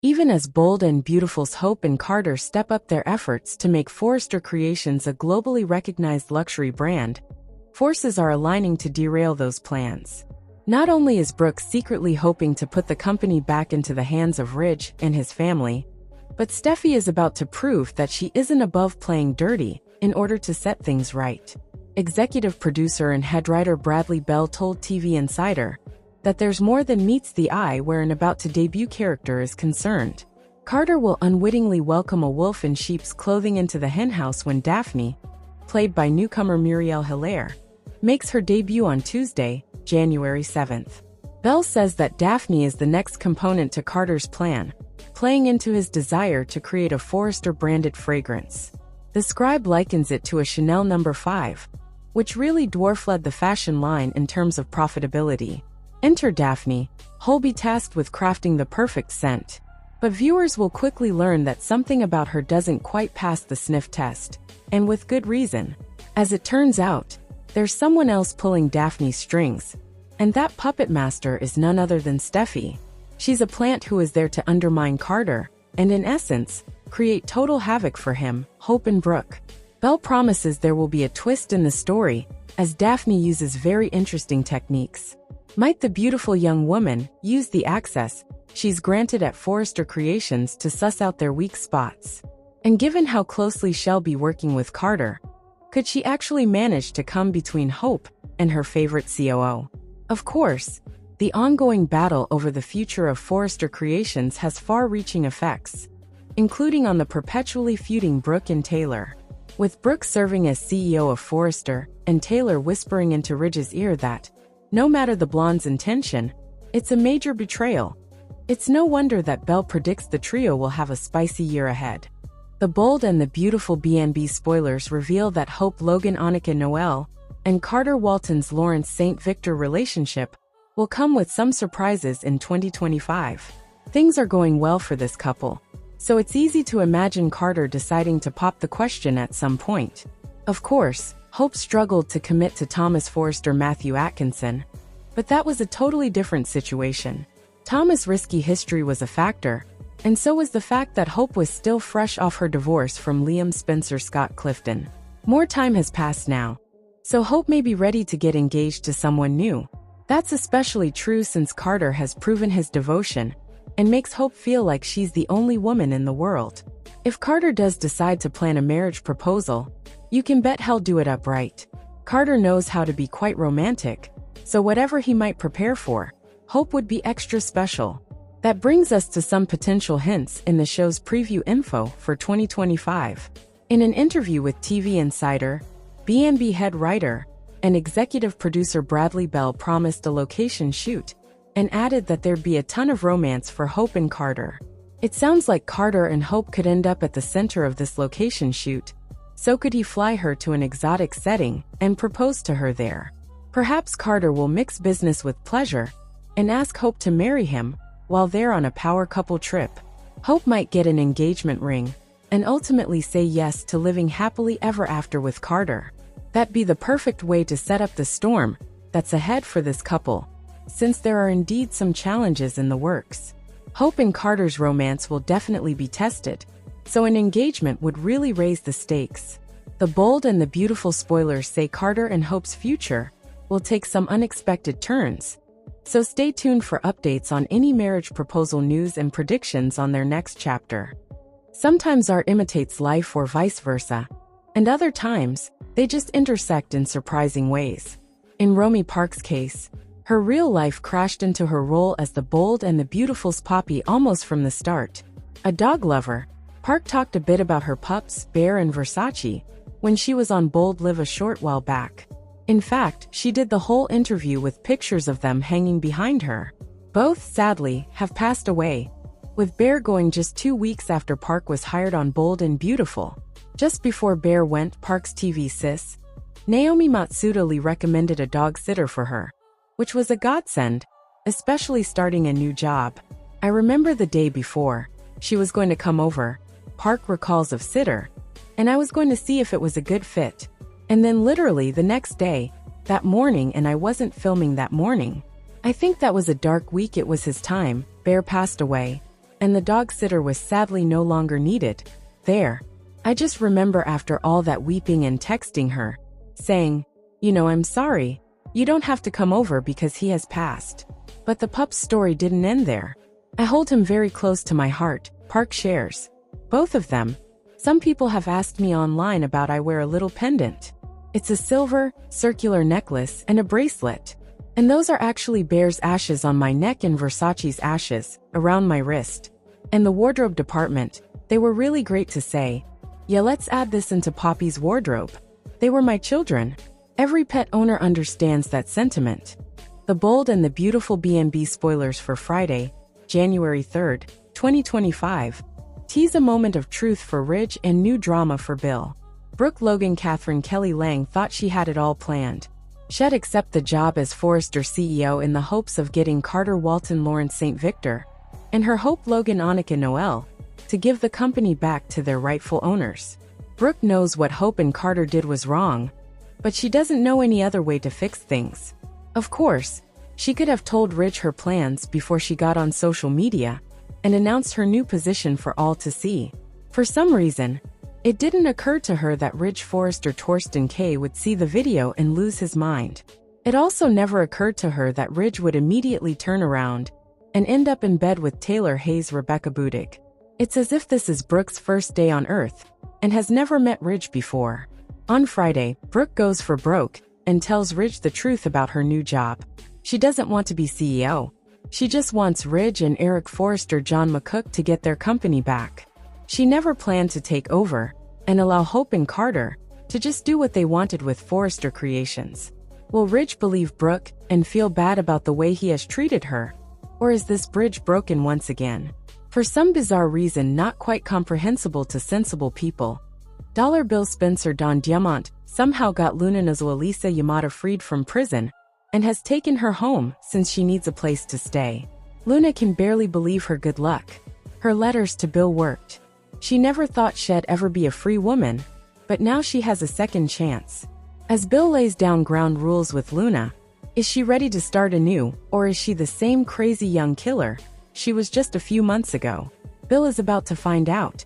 Even as Bold and Beautiful's Hope and Carter step up their efforts to make Forrester Creations a globally recognized luxury brand, forces are aligning to derail those plans. Not only is Brooke secretly hoping to put the company back into the hands of Ridge and his family, but Steffy is about to prove that she isn't above playing dirty in order to set things right. Executive producer and head writer Bradley Bell told TV Insider that there's more than meets the eye where an about-to-debut character is concerned. Carter will unwittingly welcome a wolf in sheep's clothing into the henhouse when Daphne, played by newcomer Muriel Hilaire, makes her debut on Tuesday, January 7th. Bell says that Daphne is the next component to Carter's plan, playing into his desire to create a Forrester-branded fragrance. The scribe likens it to a Chanel No. 5, which really dwarf-led the fashion line in terms of profitability. Enter Daphne, who'll be tasked with crafting the perfect scent. But viewers will quickly learn that something about her doesn't quite pass the sniff test, and with good reason. As it turns out, there's someone else pulling Daphne's strings, and that puppet master is none other than Steffy. She's a plant who is there to undermine Carter, and in essence, create total havoc for him, Hope and Brooke. Bell promises there will be a twist in the story, as Daphne uses very interesting techniques. Might the beautiful young woman use the access she's granted at Forrester Creations to suss out their weak spots? And given how closely she'll be working with Carter, could she actually manage to come between Hope and her favorite COO? Of course, the ongoing battle over the future of Forrester Creations has far-reaching effects, including on the perpetually feuding Brooke and Taylor. With Brooke serving as CEO of Forrester and Taylor whispering into Ridge's ear that, no matter the blonde's intention, it's a major betrayal. It's no wonder that Bell predicts the trio will have a spicy year ahead. The Bold and the Beautiful B&B spoilers reveal that Hope Logan Annika Noel and Carter Walton's Lawrence St. Victor relationship will come with some surprises in 2025. Things are going well for this couple, so it's easy to imagine Carter deciding to pop the question at some point. Of course, Hope struggled to commit to Thomas Forrester Matthew Atkinson, but that was a totally different situation. Thomas' risky history was a factor, and so was the fact that Hope was still fresh off her divorce from Liam Spencer Scott Clifton. More time has passed now, so Hope may be ready to get engaged to someone new. That's especially true since Carter has proven his devotion and makes Hope feel like she's the only woman in the world. If Carter does decide to plan a marriage proposal, you can bet he'll do it upright. Carter knows how to be quite romantic, so whatever he might prepare for, Hope would be extra special. That brings us to some potential hints in the show's preview info for 2025. In an interview with TV Insider, B&B head writer and executive producer Bradley Bell promised a location shoot and added that there'd be a ton of romance for Hope and Carter. It sounds like Carter and Hope could end up at the center of this location shoot. So could he fly her to an exotic setting and propose to her there? Perhaps Carter will mix business with pleasure and ask Hope to marry him while they're on a power couple trip. Hope might get an engagement ring and ultimately say yes to living happily ever after with Carter. That'd be the perfect way to set up the storm that's ahead for this couple, since there are indeed some challenges in the works. Hope and Carter's romance will definitely be tested, so an engagement would really raise the stakes. The Bold and the Beautiful spoilers say Carter and Hope's future will take some unexpected turns, so stay tuned for updates on any marriage proposal news and predictions on their next chapter. Sometimes art imitates life or vice versa, and other times, they just intersect in surprising ways. In Romy Park's case, her real life crashed into her role as the Bold and the Beautiful's Poppy almost from the start. A dog lover, Park talked a bit about her pups, Bear and Versace, when she was on Bold Live a short while back. In fact, she did the whole interview with pictures of them hanging behind her. Both, sadly, have passed away, with Bear going just 2 weeks after Park was hired on Bold and Beautiful. Just before Bear went, Park's TV sis, Naomi Matsutoli, recommended a dog sitter for her, which was a godsend, especially starting a new job. I remember the day before she was going to come over, Park recalls of sitter, and I was going to see if it was a good fit. And then literally the next day, that morning, and I wasn't filming that morning. I think that was a dark week. It was his time. Bear passed away. and the dog sitter was sadly no longer needed. There. I just remember after all that weeping and texting her, saying, I'm sorry. You don't have to come over because he has passed. But the pup's story didn't end there. I hold him very close to my heart. Park shares. Both of them. Some people have asked me online about I wear a little pendant. It's a silver, circular necklace and a bracelet. And those are actually Bear's ashes on my neck and Versace's ashes around my wrist. And the wardrobe department, they were really great to say, yeah, let's add this into Poppy's wardrobe. They were my children. Every pet owner understands that sentiment. The Bold and the Beautiful B&B spoilers for Friday, January 3rd, 2025. Tease a moment of truth for Ridge and new drama for Bill. Brooke Logan Catherine Kelly Lang thought she had it all planned. She'd accept the job as Forrester CEO in the hopes of getting Carter Walton Lawrence St. Victor, and her Hope Logan Annika Noel, to give the company back to their rightful owners. Brooke knows what Hope and Carter did was wrong, but she doesn't know any other way to fix things. Of course, she could have told Ridge her plans before she got on social media and announced her new position for all to see. For some reason, it didn't occur to her that Ridge Forrester Torsten K would see the video and lose his mind. It also never occurred to her that Ridge would immediately turn around and end up in bed with Taylor Hayes Rebecca Budig. It's as if this is Brooke's first day on Earth and has never met Ridge before. On Friday, Brooke goes for broke and tells Ridge the truth about her new job. She doesn't want to be CEO. She just wants Ridge and Eric Forrester John McCook to get their company back. She never planned to take over and allow Hope and Carter to just do what they wanted with Forrester Creations. Will Ridge believe Brooke and feel bad about the way he has treated her? Or is this bridge broken once again? For some bizarre reason not quite comprehensible to sensible people, Dollar Bill Spencer Don Diamant somehow got Luna Nozoalisa Yamada freed from prison and has taken her home since she needs a place to stay. Luna can barely believe her good luck. Her letters to Bill worked. She never thought she'd ever be a free woman, but now she has a second chance. As Bill lays down ground rules with Luna, is she ready to start anew, or is she the same crazy young killer she was just a few months ago? Bill is about to find out.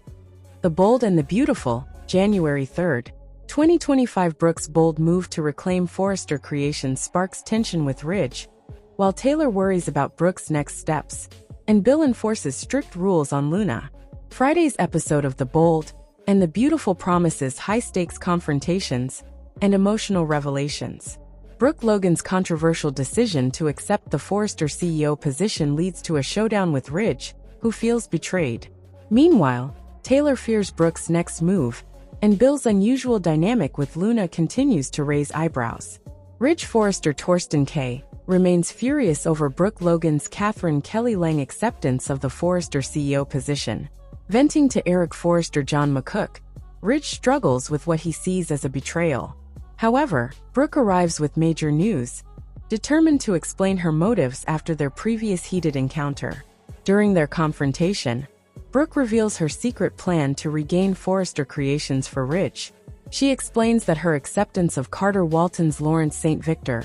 The Bold and the Beautiful, January 3rd, 2025. Brooke's bold move to reclaim Forrester Creations sparks tension with Ridge, while Taylor worries about Brooke's next steps, and Bill enforces strict rules on Luna. Friday's episode of The Bold and the Beautiful promises high-stakes confrontations and emotional revelations. Brooke Logan's controversial decision to accept the Forrester CEO position leads to a showdown with Ridge, who feels betrayed. Meanwhile, Taylor fears Brooke's next move, and Bill's unusual dynamic with Luna continues to raise eyebrows. Ridge Forrester Torsten K remains furious over Brooke Logan's Catherine Kelly Lang acceptance of the Forrester CEO position. Venting to Eric Forrester John McCook, Ridge struggles with what he sees as a betrayal. However, Brooke arrives with major news, determined to explain her motives after their previous heated encounter. During their confrontation, Brooke reveals her secret plan to regain Forrester Creations for Ridge. She explains that her acceptance of Carter Walton's Lawrence St. Victor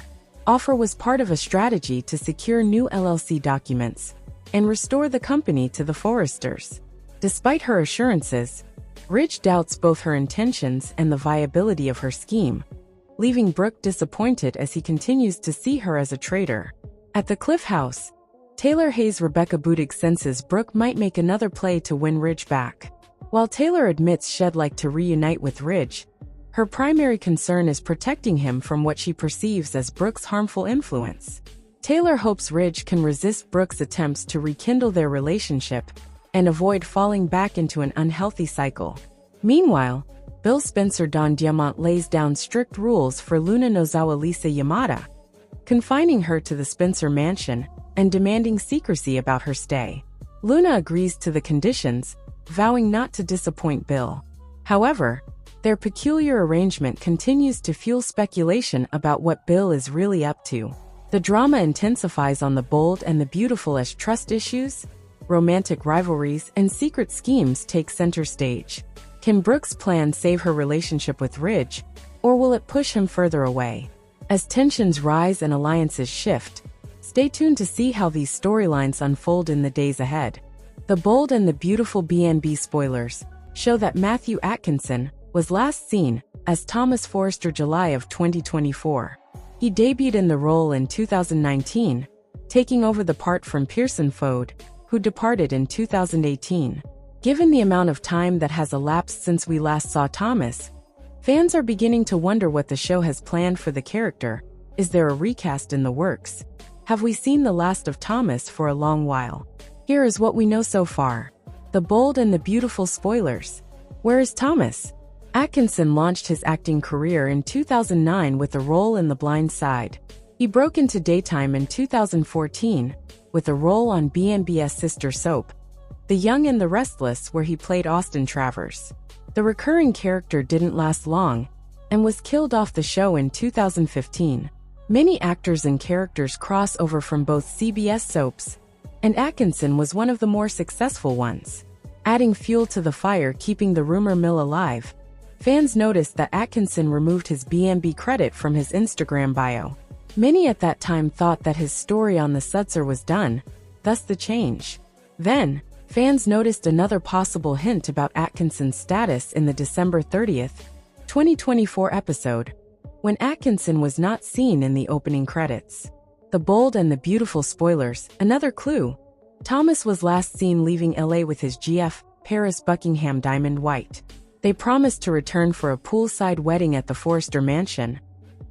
offer was part of a strategy to secure new LLC documents and restore the company to the Forresters. Despite her assurances, Ridge doubts both her intentions and the viability of her scheme, leaving Brooke disappointed as he continues to see her as a traitor. At the Cliff House, Taylor Hayes Rebecca Budig senses Brooke might make another play to win Ridge back. While Taylor admits she'd like to reunite with Ridge, her primary concern is protecting him from what she perceives as Brooke's harmful influence. Taylor hopes Ridge can resist Brooke's attempts to rekindle their relationship and avoid falling back into an unhealthy cycle. Meanwhile, Bill Spencer Don Diamant lays down strict rules for Luna Nozoalisa Yamada, confining her to the Spencer mansion and demanding secrecy about her stay. Luna agrees to the conditions, vowing not to disappoint Bill. However, their peculiar arrangement continues to fuel speculation about what Bill is really up to. The drama intensifies on The Bold and the Beautiful as trust issues, romantic rivalries, and secret schemes take center stage. Can Brooke's plan save her relationship with Ridge, or will it push him further away? As tensions rise and alliances shift, stay tuned to see how these storylines unfold in the days ahead. The Bold and the Beautiful B&B spoilers show that Matthew Atkinson was last seen as Thomas Forrester July of 2024. He debuted in the role in 2019, taking over the part from Pearson Fode, who departed in 2018. Given the amount of time that has elapsed since we last saw Thomas, fans are beginning to wonder what the show has planned for the character. Is there a recast in the works? Have we seen the last of Thomas for a long while? Here is what we know so far. The Bold and the Beautiful spoilers. Where is Thomas? Atkinson launched his acting career in 2009 with a role in The Blind Side. He broke into daytime in 2014 with a role on B&B's sister soap, The Young and the Restless, where he played Austin Travers. The recurring character didn't last long and was killed off the show in 2015. Many actors and characters cross over from both CBS soaps, and Atkinson was one of the more successful ones. Adding fuel to the fire, keeping the rumor mill alive, fans noticed that Atkinson removed his B&B credit from his Instagram bio. Many at that time thought that his story on the Sutzer was done, thus the change. Then, fans noticed another possible hint about Atkinson's status in the December 30th, 2024 episode, when Atkinson was not seen in the opening credits. The Bold and the Beautiful spoilers, another clue. Thomas was last seen leaving LA with his GF, Paris Buckingham Diamond White. They promised to return for a poolside wedding at the Forrester mansion.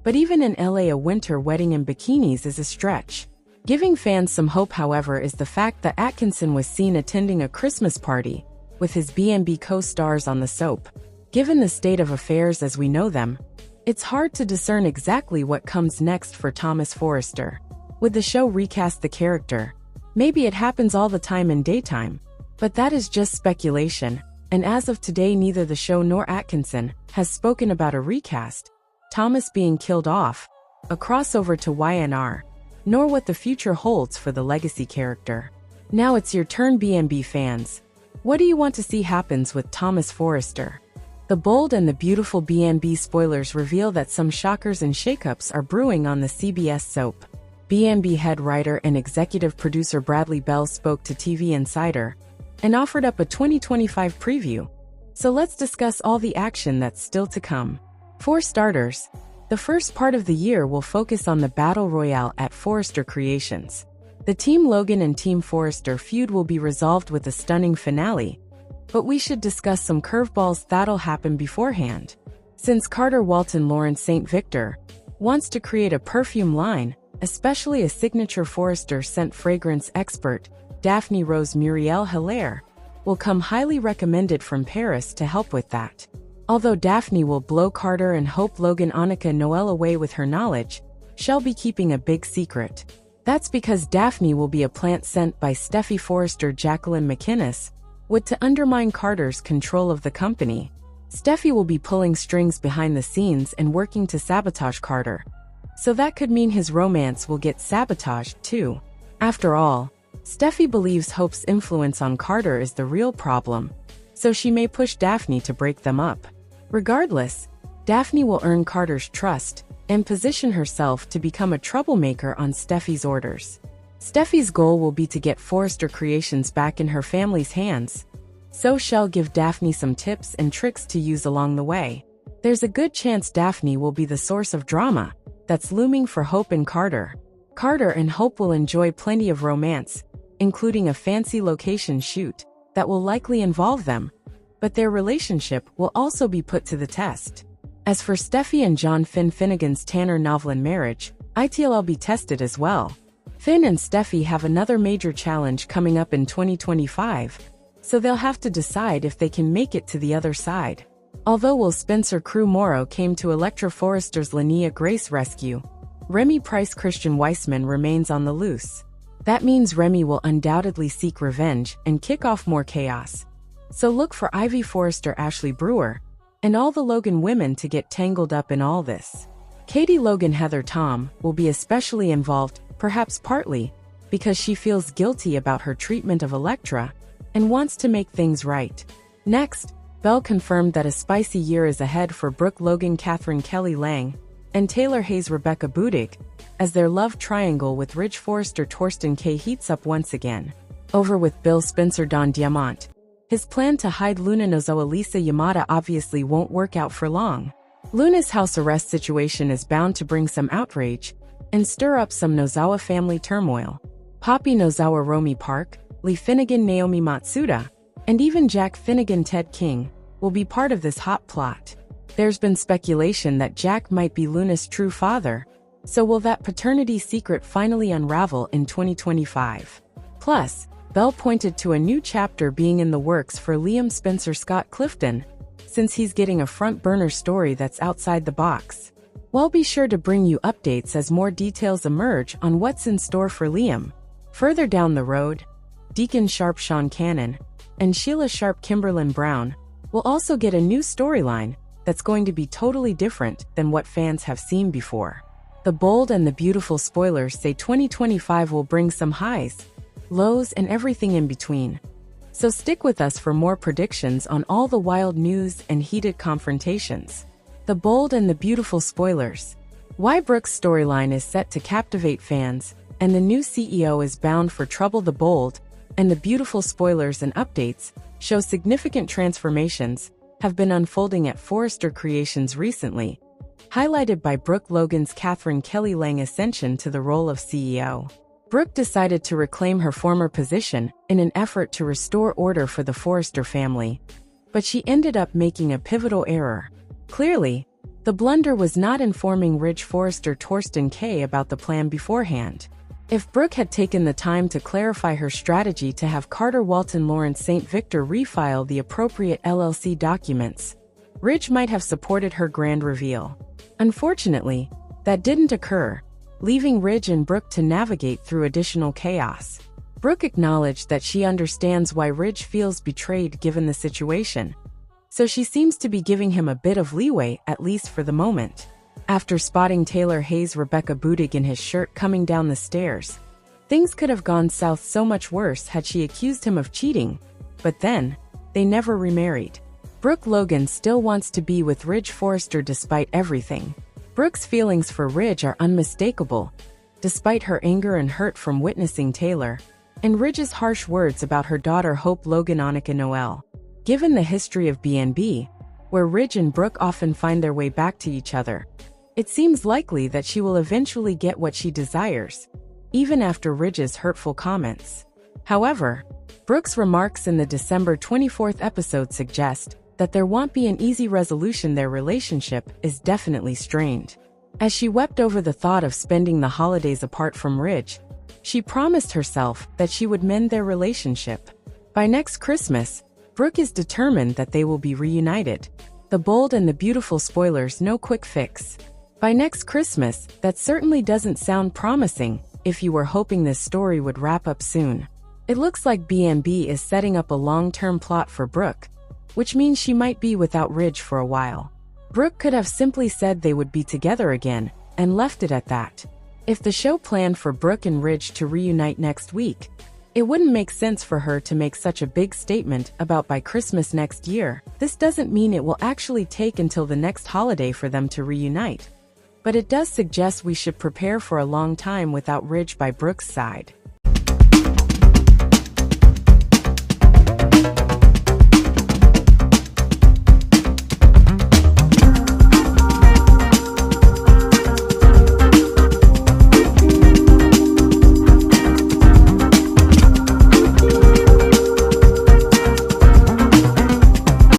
But even in LA, a winter wedding in bikinis is a stretch. Giving fans some hope, however, is the fact that Atkinson was seen attending a Christmas party with his B&B co-stars on the soap. Given the state of affairs as we know them, it's hard to discern exactly what comes next for Thomas Forrester. Would the show recast the character? Maybe it happens all the time in daytime, but that is just speculation, and as of today neither the show nor Atkinson has spoken about a recast, Thomas being killed off, a crossover to YNR, nor what the future holds for the legacy character. Now it's your turn, B&B fans. What do you want to see happens with Thomas Forrester? The Bold and the Beautiful B&B spoilers reveal that some shockers and shakeups are brewing on the CBS soap. B&B head writer and executive producer Bradley Bell spoke to TV Insider and offered up a 2025 preview. So let's discuss all the action that's still to come. For starters, the first part of the year will focus on the Battle Royale at Forrester Creations. The Team Logan and Team Forrester feud will be resolved with a stunning finale, but we should discuss some curveballs that'll happen beforehand. Since Carter Walton Lawrence St. Victor wants to create a perfume line, especially a signature Forrester scent fragrance expert, Daphne Rose Muriel Hilaire will come highly recommended from Paris to help with that. Although Daphne will blow Carter and Hope Logan Annika Noel away with her knowledge, she'll be keeping a big secret. That's because Daphne will be a plant sent by Steffy Forrester Jacqueline McInnes, would to undermine Carter's control of the company. Steffy will be pulling strings behind the scenes and working to sabotage Carter. So that could mean his romance will get sabotaged too. After all, Steffy believes Hope's influence on Carter is the real problem, so she may push Daphne to break them up. Regardless, Daphne will earn Carter's trust and position herself to become a troublemaker on Steffy's orders. Steffy's goal will be to get Forrester Creations back in her family's hands, so she'll give Daphne some tips and tricks to use along the way. There's a good chance Daphne will be the source of drama that's looming for Hope and Carter. Carter and Hope will enjoy plenty of romance, including a fancy location shoot that will likely involve them, but their relationship will also be put to the test. As for Steffy and John Finnegan's Tanner Novlin marriage, it'll be tested as well. Finn and Steffy have another major challenge coming up in 2025, so they'll have to decide if they can make it to the other side. Although Will Spencer Crew Morrow came to Electra Forrester's Linnea Grace rescue, Remy Price Christian Weissman remains on the loose. That means Remy will undoubtedly seek revenge and kick off more chaos. So look for Ivy Forrester, Ashley Brewer, and all the Logan women to get tangled up in all this. Katie Logan Heather Tom will be especially involved, perhaps partly because she feels guilty about her treatment of Electra and wants to make things right. Next, Bell confirmed that a spicy year is ahead for Brooke Logan Catherine Kelly Lang and Taylor Hayes Rebecca Budig, as their love triangle with Ridge Forrester Torsten K heats up once again. Over with Bill Spencer Don Diamant. His plan to hide Luna Nozowa Lisa Yamada obviously won't work out for long. Luna's house arrest situation is bound to bring some outrage and stir up some Nozawa family turmoil. Poppy Nozawa Romy Park, Lee Finnegan Naomi Matsuda, and even Jack Finnegan Ted King will be part of this hot plot. There's been speculation that Jack might be Luna's true father, so will that paternity secret finally unravel in 2025? Plus, Belle pointed to a new chapter being in the works for Liam Spencer Scott Clifton, since he's getting a front-burner story that's outside the box. We'll be sure to bring you updates as more details emerge on what's in store for Liam. Further down the road, Deacon Sharp Sean Cannon and Sheila Sharp Kimberlyn Brown will also get a new storyline that's going to be totally different than what fans have seen before. The bold and the beautiful spoilers say 2025 will bring some highs, lows, and everything in between. So stick with us for more predictions on all the wild news and heated confrontations. The bold and the beautiful spoilers. Why Brooke's storyline is set to captivate fans, and the new CEO is bound for trouble. The bold and the beautiful spoilers and updates show significant transformations have been unfolding at Forrester Creations recently, highlighted by Brooke Logan's Catherine Kelly Lang ascension to the role of CEO. Brooke decided to reclaim her former position in an effort to restore order for the Forrester family, but she ended up making a pivotal error. Clearly, the blunder was not informing Ridge Forrester Torsten K about the plan beforehand. If Brooke had taken the time to clarify her strategy to have Carter Walton Lawrence St. Victor refile the appropriate LLC documents, Ridge might have supported her grand reveal. Unfortunately, that didn't occur, leaving Ridge and Brooke to navigate through additional chaos. Brooke acknowledged that she understands why Ridge feels betrayed given the situation, so she seems to be giving him a bit of leeway, at least for the moment. After spotting Taylor Hayes' Rebecca Budig in his shirt coming down the stairs, things could have gone south so much worse had she accused him of cheating, but then, they never remarried. Brooke Logan still wants to be with Ridge Forrester despite everything. Brooke's feelings for Ridge are unmistakable, despite her anger and hurt from witnessing Taylor and Ridge's harsh words about her daughter Hope Logan Annika Noel. Given the history of BNB, where Ridge and Brooke often find their way back to each other, it seems likely that she will eventually get what she desires, even after Ridge's hurtful comments. However, Brooke's remarks in the December 24th episode suggest that there won't be an easy resolution. Their relationship is definitely strained. As she wept over the thought of spending the holidays apart from Ridge, she promised herself that she would mend their relationship. By next Christmas, Brooke is determined that they will be reunited. The bold and the beautiful spoilers, no quick fix. By next Christmas, that certainly doesn't sound promising if you were hoping this story would wrap up soon. It looks like BNB is setting up a long-term plot for Brooke, which means she might be without Ridge for a while. Brooke could have simply said they would be together again and left it at that. If the show planned for Brooke and Ridge to reunite next week, it wouldn't make sense for her to make such a big statement about by Christmas next year. This doesn't mean it will actually take until the next holiday for them to reunite, but it does suggest we should prepare for a long time without Ridge by Brooke's side.